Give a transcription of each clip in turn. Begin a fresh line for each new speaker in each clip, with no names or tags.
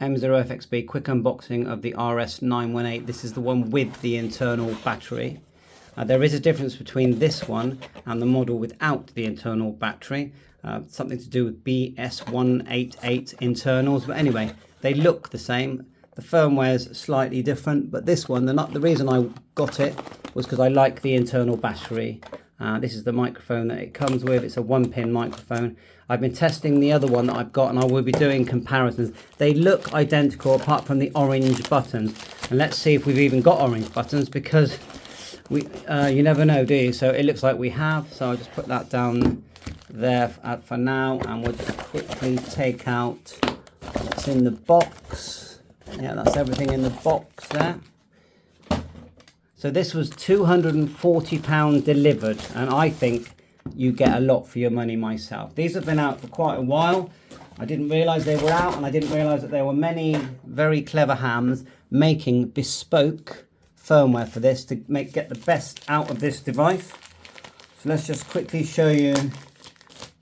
M0FXB quick unboxing of the RS-918. This is the one with the internal battery. There is a difference between this one and the model without the internal battery. Something to do with Bs-188 internals. But anyway, they look the same. The firmware is slightly different, but this one, the reason I got it was because I like the internal battery. This is the microphone that it comes with. It's a 1-pin microphone. I've been testing the other one that I've got, and I will be doing comparisons. They look identical apart from the orange buttons. And let's see if we've even got orange buttons, because you never know, do you? So it looks like we have. So I'll just put that down there for now, and we'll just quickly take out what's in the box. Yeah, that's everything in the box there. So this was £240 delivered, and I think you get a lot for your money myself. These have been out for quite a while. I didn't realise they were out, and I didn't realise that there were many very clever hams making bespoke firmware for this to get the best out of this device. So let's just quickly show you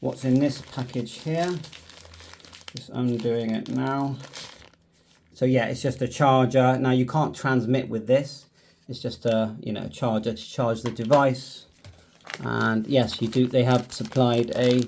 what's in this package here. Just undoing it now. So yeah, it's just a charger. Now you can't transmit with this. It's just a charger to charge the device. And yes, you do. They have supplied a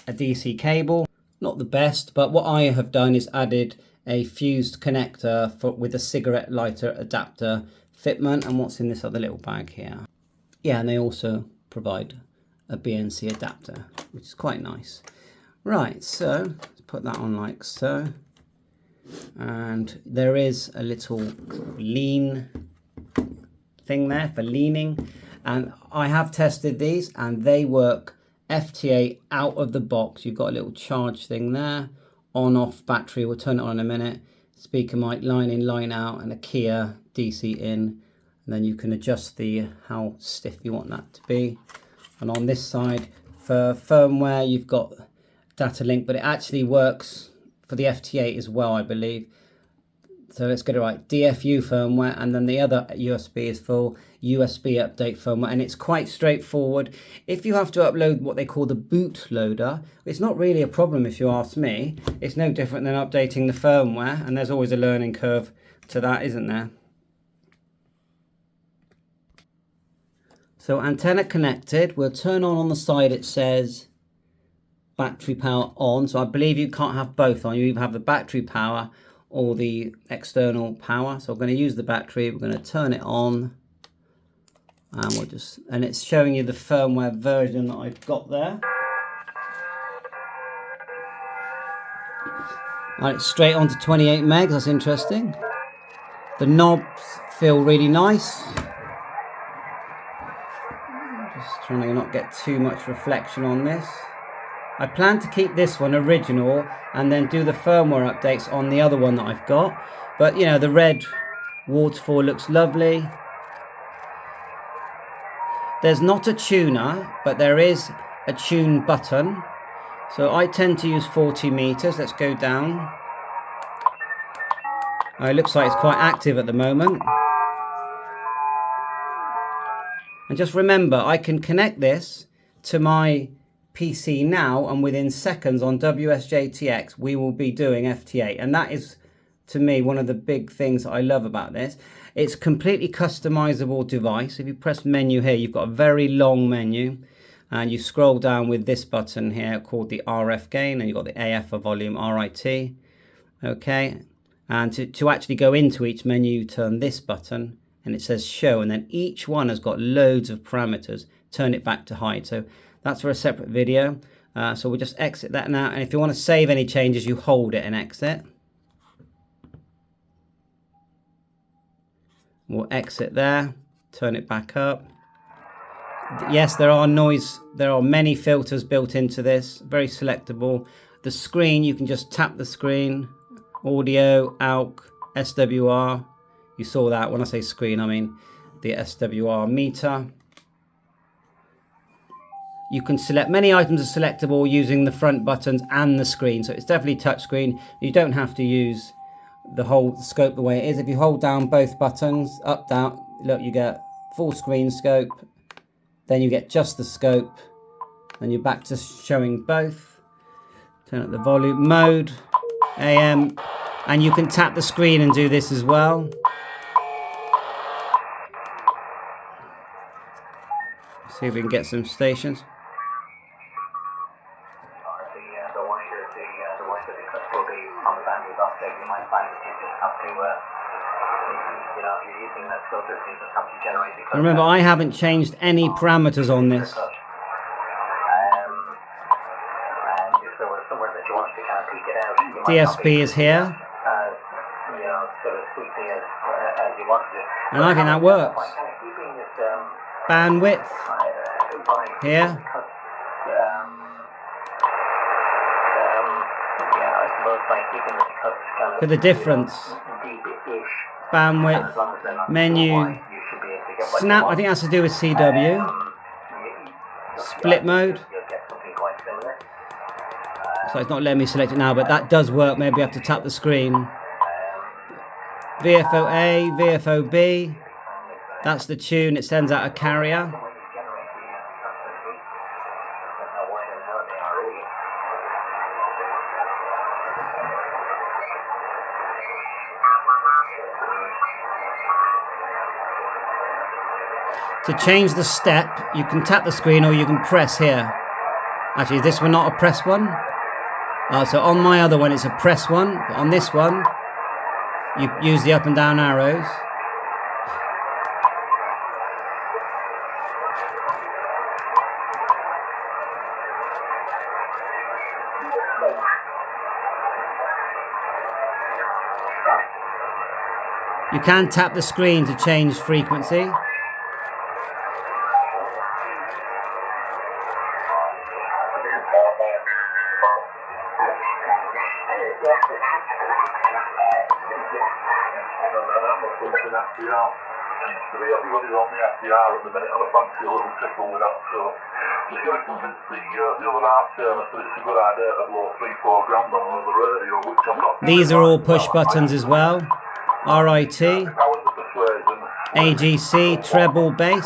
DC cable. Not the best, but what I have done is added a fused connector with a cigarette lighter adapter fitment. And what's in this other little bag here? Yeah, and they also provide a BNC adapter, which is quite nice. Right, so let's put that on like so. And there is a little lean thing there for leaning, and I have tested these and they work FTA out of the box. You've got a little charge thing there, on off battery, we'll turn it on in a minute, speaker mic, line in, line out, and a Kia DC in, and then you can adjust how stiff you want that to be. And on this side for firmware you've got data link, but it actually works for the FT8 as well, I believe. So let's get it right. DFU firmware, and then the other USB is full USB update firmware, and it's quite straightforward. If you have to upload what they call the bootloader, it's not really a problem if you ask me. It's no different than updating the firmware, and there's always a learning curve to that, isn't there? So antenna connected. We'll turn on the side it says battery power on. So I believe you can't have both on. You either have the battery power or the external power. So I'm going to use the battery. We're going to turn it on, and and it's showing you the firmware version that I've got there. Right, straight on to 28 megs. That's interesting. The knobs feel really nice. Just trying to not get too much reflection on this. I plan to keep this one original and then do the firmware updates on the other one that I've got. But you know, the red waterfall looks lovely. There's not a tuner, but there is a tune button. So I tend to use 40 meters. Let's go down. It looks like it's quite active at the moment. And just remember, I can connect this to my PC now, and within seconds on WSJTX we will be doing FT8, and that is to me one of the big things that I love about this. It's completely customizable device. If you press menu here, you've got a very long menu, and you scroll down with this button here called the RF gain, and you've got the AF for volume, RIT. Okay, and to actually go into each menu, you turn this button and it says show, and then each one has got loads of parameters. Turn it back to hide. So that's for a separate video. So we'll just exit that now. And if you want to save any changes, you hold it and exit. We'll exit there. Turn it back up. Yes, there are many filters built into this. Very selectable. The screen, you can just tap the screen. Audio, AUX, SWR. You saw that. When I say screen, I mean the SWR meter. You can select, many items are selectable using the front buttons and the screen. So it's definitely touchscreen. You don't have to use the whole scope the way it is. If you hold down both buttons, up, down, look, you get full screen scope. Then you get just the scope. Then you're back to showing both. Turn up the volume mode, AM, And you can tap the screen and do this as well. See if we can get some stations. Remember, I haven't changed any parameters on this. DSP is here. And I think that works. Bandwidth here. Look at the difference. Bandwidth, menu, snap, I think that's to do with CW. Split mode. So it's not letting me select it now, but that does work. Maybe I have to tap the screen. VFO-A, VFO-B. That's the tune. It sends out a carrier. To change the step, you can tap the screen or you can press here. Actually, is this one not a press one? So on my other one, it's a press one. But on this one, you use the up and down arrows. You can tap the screen to change frequency.
Everybody's on the FDR at the minute, and I fancy a little tickle with that, so just going to convince the other half service that it's a good idea to blow 3-4 grand on the radio, which I'm not.
These are all push buttons as well. RIT, AGC, treble, bass.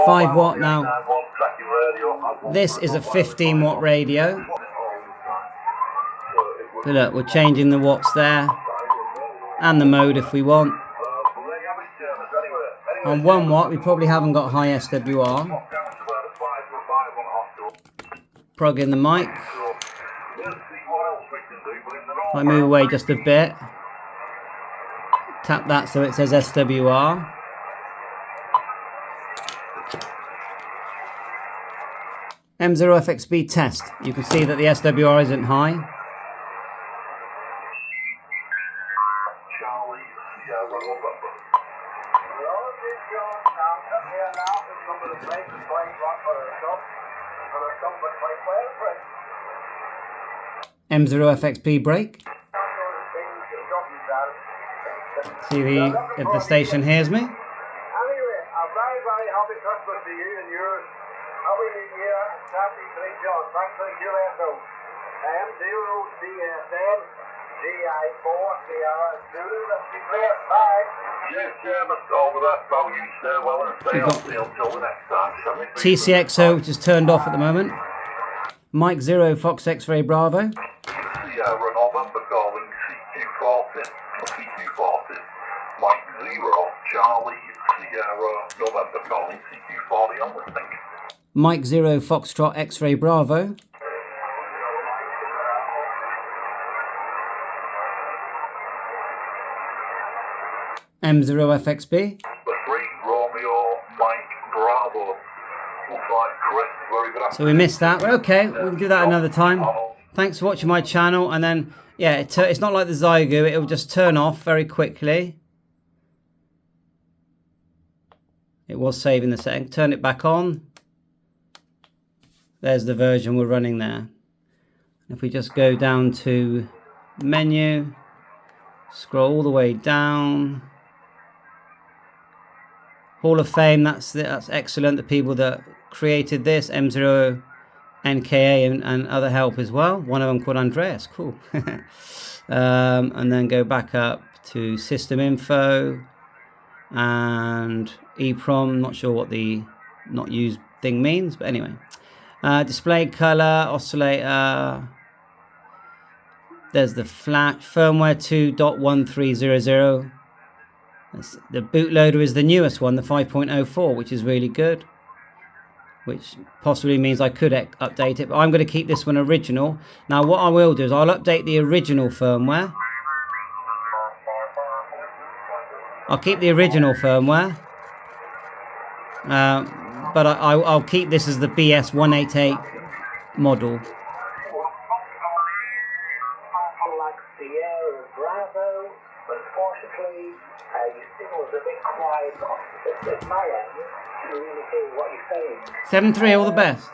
5 watt now. This is a 15 watt radio. So look, we're changing the watts there. And the mode if we want. On 1 watt, we probably haven't got high SWR. Plug in the mic. I move away just a bit. Tap that so it says SWR. M0FXB test. You can see that the SWR isn't high. M0FXB break. See if the station hears me.
Anyway, a very, very happy Christmas to you and yours. Happy New Year, happy St. John. Thanks for the USO. M0CSN GI4 Sierra Zulu. Let's be clear. Bye. Yes, Mr. Over that. How you stay well and stay healthy until the next time.
TCXO, which is turned off at the moment. Mike 0 Fox X-Ray Bravo.
Sierra November calling CQ40. CQ40. Mike 0 Charlie Sierra November calling CQ40 on listening.
Mike 0 Foxtrot X-Ray Bravo. M0FXB.
The 3 Romeo Mike Bravo. Looks like Chris. Very good.
So we missed that. Well, okay, we'll do that another time. Thanks for watching my channel. And then, yeah, it's not like the Zygo. It will just turn off very quickly. It was saving the setting. Turn it back on. There's the version we're running there. If we just go down to menu, scroll all the way down. Hall of Fame, that's excellent. The people that created this, M0 NKA and other help as well. One of them called Andreas, cool. And then go back up to system info and EEPROM. Not sure what the not used thing means, but anyway. Display color, oscillator. There's the flash, firmware 2.1300. The bootloader is the newest one, the 5.04, which is really good. Which possibly means I could update it, but I'm going to keep this one original. Now what I will do is I'll update the original firmware. I'll keep the original firmware. But I'll keep this as the Bs-188 model.
Unfortunately, your signal's a bit quiet at my end to really hear what you're saying.
7-3, all the best.